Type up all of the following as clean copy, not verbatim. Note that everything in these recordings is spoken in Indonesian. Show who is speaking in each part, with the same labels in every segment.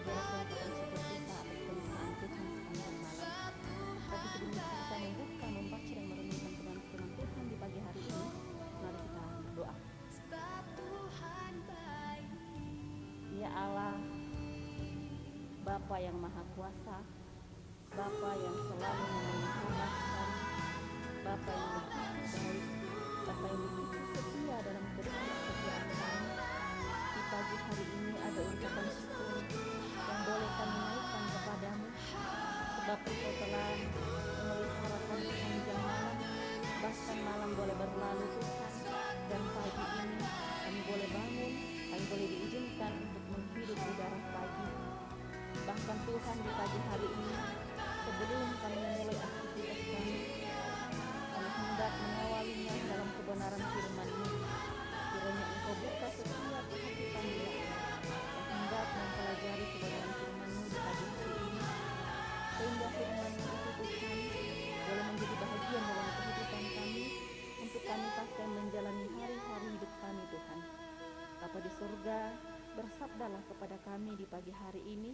Speaker 1: saudara sedang akan seperti atas pembukaan Tuhan sepanjang malam. Tapi sebelum kita membaca dan merenungkan firman Tuhan di pagi hari ini, mari kita berdoa. Ya Allah, Bapa yang Maha Kuasa, Bapa yang selalu menyelamatkan, Bapa yang begitu baik, Bapa yang begitu setia dalam kesetiaan kami. Di pagi hari ini ada ucapan syukur yang boleh kami naikkan kepadamu, sebab Engkau telah memelihara kami sepanjang malam, bahkan malam boleh berlalu Tuhan, dan pagi ini kami boleh bangun, kami boleh diizinkan untuk menghirup udara pagi. Bahkan Tuhan di pagi hari ini, sebelum kami memulai aktivitas kami hendak mengawalinya dalam kebenaran firman-Mu. Kiranya Engkau buka setiap hati kami, ya Allah, yang hendak mempelajari kebenaran firman-Mu di pagi hari ini, sehingga firman-Mu itu Tuhan boleh menjadi bahagian dalam kehidupan kami, untuk kami pakai menjalani hari-hari hidup kami Tuhan. Bapa di surga, bersabdalah kepada kami di pagi hari ini,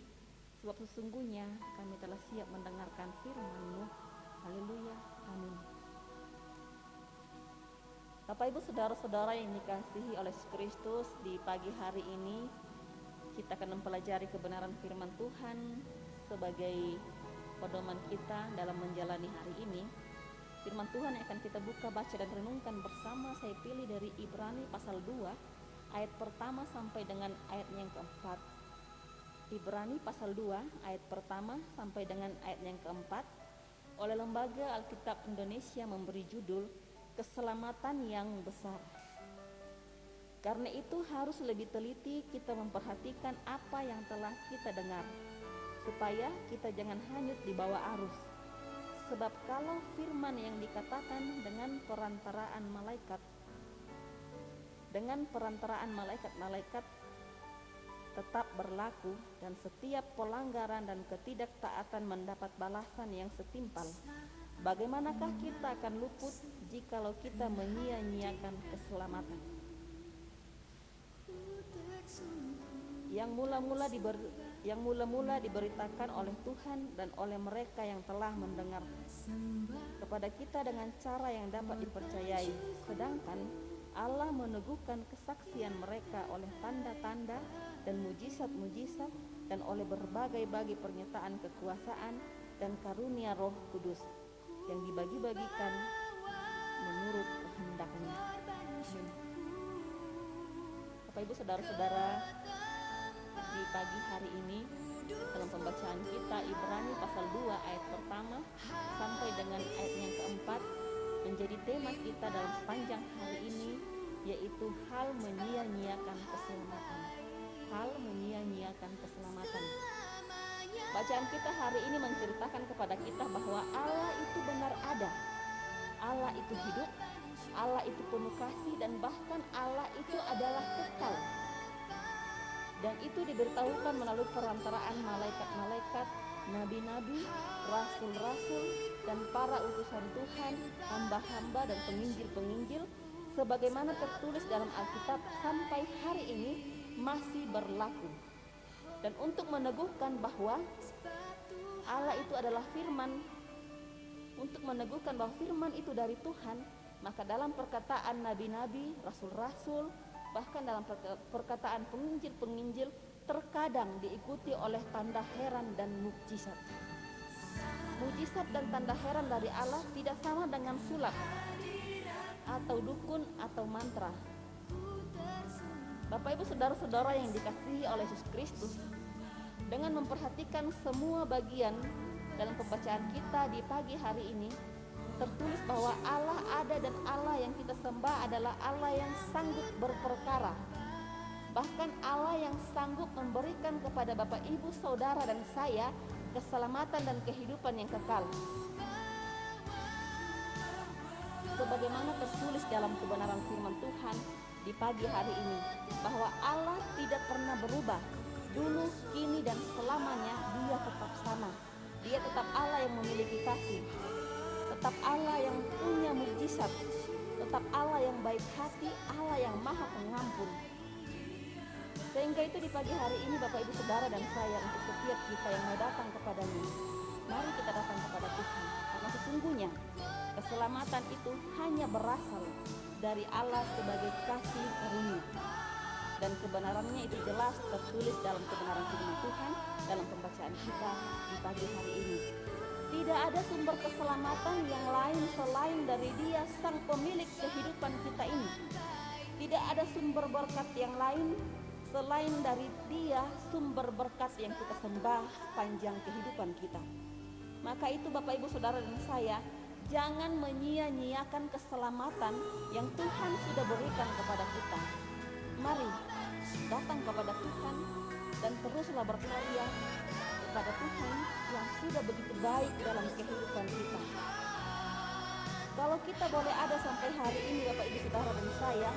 Speaker 1: sebab sesungguhnya kami telah siap mendengarkan firman-Mu. Haleluya, amin. Bapak Ibu saudara-saudara yang dikasihi oleh Yesus Kristus, di pagi hari ini kita akan mempelajari kebenaran firman Tuhan sebagai pedoman kita dalam menjalani hari ini. Firman Tuhan yang akan kita buka, baca dan renungkan bersama, saya pilih dari Ibrani pasal 2 ayat pertama sampai dengan ayat yang keempat. Ibrani pasal 2 ayat pertama sampai dengan ayat yang keempat, oleh Lembaga Alkitab Indonesia memberi judul Keselamatan yang Besar. Karena itu harus lebih teliti kita memperhatikan apa yang telah kita dengar, supaya kita jangan hanyut di bawah arus. Sebab kalau firman yang dikatakan dengan perantaraan malaikat tetap berlaku, dan setiap pelanggaran dan ketidaktaatan mendapat balasan yang setimpal, bagaimanakah kita akan luput jikalau kita menyia-nyiakan keselamatan yang mula-mula diberitakan oleh Tuhan dan oleh mereka yang telah mendengar kepada kita dengan cara yang dapat dipercayai, sedangkan Allah meneguhkan kesaksian mereka oleh tanda-tanda dan mujizat-mujizat, dan oleh berbagai-bagai pernyataan kekuasaan dan karunia Roh Kudus yang dibagi-bagikan menurut kehendaknya. Amin. Bapak Ibu saudara-saudara, di pagi hari ini dalam pembacaan kita Ibrani pasal 2 ayat pertama sampai dengan ayat yang keempat menjadi tema kita dalam sepanjang hari ini, yaitu hal menyia-nyiakan keselamatan. Hal menyia-nyiakan keselamatan. Bacaan kita hari ini menceritakan kepada kita bahwa Allah itu benar ada, Allah itu hidup, Allah itu penuh kasih, dan bahkan Allah itu adalah kekal. Dan itu diberitahukan melalui perantaraan malaikat-malaikat, nabi-nabi, rasul-rasul, dan para utusan Tuhan, hamba-hamba dan penginjil-penginjil, sebagaimana tertulis dalam Alkitab sampai hari ini masih berlaku. Dan untuk meneguhkan bahwa Allah itu adalah firman, untuk meneguhkan bahwa firman itu dari Tuhan, maka dalam perkataan nabi-nabi, rasul-rasul, bahkan dalam perkataan penginjil-penginjil, terkadang diikuti oleh tanda heran dan mukjizat. Mujizat dan tanda heran dari Allah tidak sama dengan sulap atau dukun atau mantra. Bapak Ibu saudara-saudara yang dikasihi oleh Yesus Kristus, dengan memperhatikan semua bagian dalam pembacaan kita di pagi hari ini, tertulis bahwa Allah ada dan Allah yang kita sembah adalah Allah yang sanggup berperkara. Bahkan Allah yang sanggup memberikan kepada Bapak Ibu saudara dan saya keselamatan dan kehidupan yang kekal. Sebagaimana tertulis dalam kebenaran firman Tuhan di pagi hari ini, bahwa Allah tidak pernah berubah, dulu, kini, dan selamanya Dia tetap sama. Dia tetap Allah yang memiliki kasih, tetap Allah yang punya mukjizat, tetap Allah yang baik hati, Allah yang maha pengampun. Sehingga Sehingga itu di pagi hari ini Bapak Ibu Saudara dan saya, untuk setiap kita yang mau datang kepadanya, mari kita datang kepada Tuhan. Karena sesungguhnya keselamatan itu hanya berasal dari Allah sebagai kasih karunia. Dan kebenarannya itu jelas tertulis dalam kebenaran firman Tuhan dalam pembacaan kita di pagi hari ini. Tidak ada sumber keselamatan yang lain selain dari Dia, Sang Pemilik kehidupan kita ini. Tidak ada sumber berkat yang lain selain dari Dia, sumber berkat yang kita sembah sepanjang kehidupan kita. Maka itu Bapak Ibu Saudara dan saya, jangan menyia-nyiakan keselamatan yang Tuhan sudah berikan kepada kita. Mari datang kepada Tuhan dan teruslah berkarya kepada Tuhan yang sudah begitu baik dalam kehidupan kita. Kalau kita boleh ada sampai hari ini Bapak Ibu Saudara dan saya,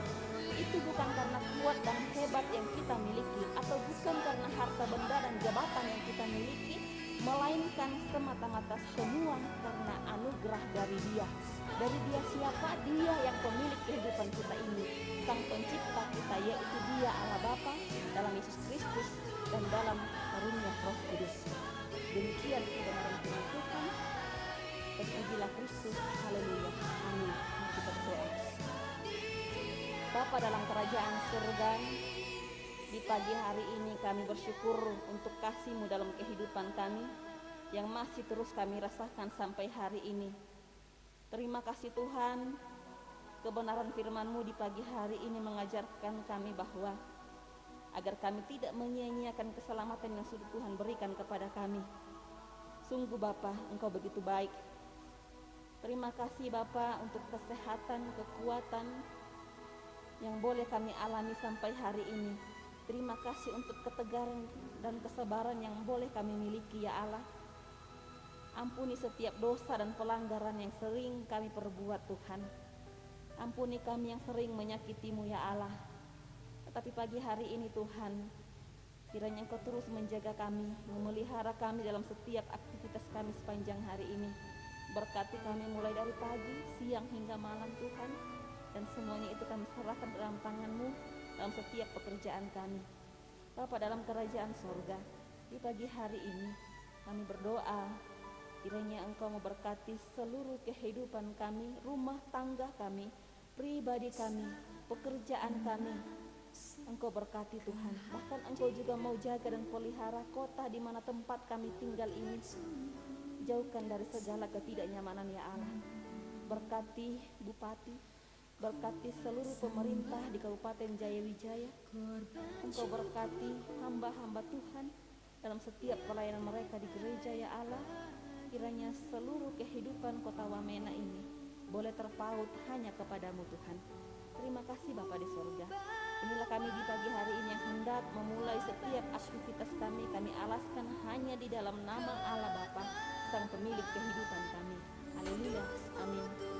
Speaker 1: itu bukan karena kuat dan hebat yang kita miliki, atau bukan karena harta benda dan jabatan yang kita miliki, melainkan semata-mata semua karena anugerah dari Dia. Dari Dia siapa? Dia yang pemilik kehidupan kita ini, Sang Pencipta kita, yaitu Dia Allah Bapa dalam Yesus Kristus dan dalam karunia Roh Kudus. Demikian kebenaran firman Tuhan. Terpujilah Kristus. Haleluya. Amin. Mari kita berdoa. Bapa dalam kerajaan surga, di pagi hari ini kami bersyukur untuk kasih-Mu dalam kehidupan kami yang masih terus kami rasakan sampai hari ini. Terima kasih Tuhan, kebenaran firman-Mu di pagi hari ini mengajarkan kami bahwa agar kami tidak menyia-nyiakan keselamatan yang sudah Tuhan berikan kepada kami. Sungguh Bapa, Engkau begitu baik. Terima kasih Bapa untuk kesehatan, kekuatan yang boleh kami alami sampai hari ini. Terima kasih untuk ketegaran dan kesabaran yang boleh kami miliki ya Allah. Ampuni setiap dosa dan pelanggaran yang sering kami perbuat Tuhan. Ampuni kami yang sering menyakiti-Mu ya Allah. Tetapi pagi hari ini Tuhan, kiranya Engkau terus menjaga kami, memelihara kami dalam setiap aktivitas kami sepanjang hari ini. Berkati kami mulai dari pagi, siang hingga malam Tuhan. Dan semuanya itu kami serahkan dalam tangan-Mu dalam setiap pekerjaan kami. Bapa dalam kerajaan surga, di pagi hari ini kami berdoa, kiranya Engkau memberkati seluruh kehidupan kami, rumah tangga kami, pribadi kami, pekerjaan kami. Engkau berkati Tuhan. Bahkan Engkau juga mau jaga dan pelihara kota di mana tempat kami tinggal ini. Jauhkan dari segala ketidaknyamanan ya Allah. Berkati Bupati, berkati seluruh pemerintah di Kabupaten Jayawijaya. Engkau berkati hamba-hamba Tuhan dalam setiap pelayanan mereka di gereja ya Allah. Kiranya seluruh kehidupan kota Wamena ini boleh terpaut hanya kepadamu Tuhan. Terima kasih Bapa di surga. Inilah kami di pagi hari ini yang hendak memulai setiap aktivitas kami alaskan hanya di dalam nama Allah Bapa, Sang Pemilik kehidupan kami. Haleluya. Amin.